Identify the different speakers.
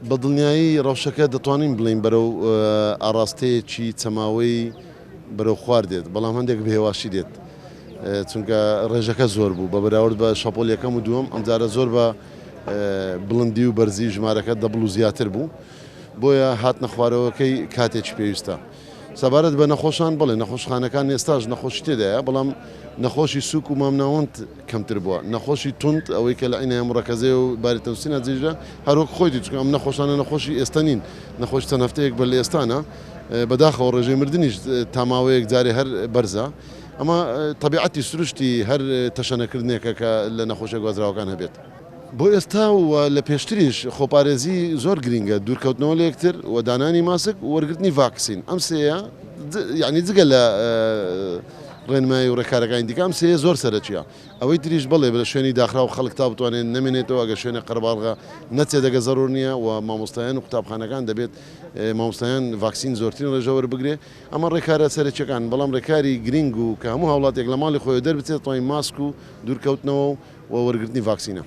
Speaker 1: بە دڵنیایی ڕەوشەکە دەتوانین بڵین بەرەو ئاڕاستەیەکی چەماوەی بەرەو خوار دێت بەڵام هەندێک بەهێواشی دێت چونکە ڕێژەکە زۆر بوو بە بەراورد بە شەپۆل یەکەم و دووەم ئەمجارە زۆر بە بڵندی و بەرزی ژمارەکە دەبڵ و زیاتر بوو بۆیە هاتنە خوارەوەکەی کاتێکی پێویستە سەبارەت بە نەخۆشان بڵێ نەخۆشخانەکان ئێستاش نەخۆشی تێدایە بەڵام نەخۆشی سووک و مامناوەند کەمتر بووە نەخۆشی تونند ئەوەی کە لە عینە ڕەکەزێ و باری تەنووسینە جێژە هەروەک خۆیتی چکە ئەم نەخۆشانە نەخۆشی ئێستا نین نەخۆش چەند هەفتەیەک بەر لە ئێستانە بەداخەوە ڕێژەی مردنیش تاماوەیەک جارێ هەر بەرزە ئەمە طبیعەتی سروشتی هەر تەشەنەکردنێکە کە لە نەخۆشە گوازراوەکان هەبێت بۆ ئێستا و لە پێشتریش خۆپارێزی زۆر گرینگە دوورکەوتنەوە لە یەکتر و دانانی ماسک و وەرگرتنی ڤاکسین ئەم سەیە یعنی جگە لە ڕێنمایی و ڕێکارەکانی دیکەم سێ زۆر سەرەکیە ئەوەی تریش بڵێ بە شوێنی داخرا و خەڵک تا بتوانێت نەمێنێتەوە ئەگە شوێنە قەرباڵغا نەچێت دەگە زەرور نییە و مامۆستایان و قوتابخانەکان دەبێت مامۆستایان ڤاکسین زۆرترین ڕێژەوە بگرێ ئەمە ڕێکارە سەرچەکان بەڵام ڕێکاری گرنگ و کە هەموو هاوڵاتێک لە ماڵی خۆی دەربچێت توانین ماسک و دوورکەوتنەوە و وەرگرتنی ڤاکسینە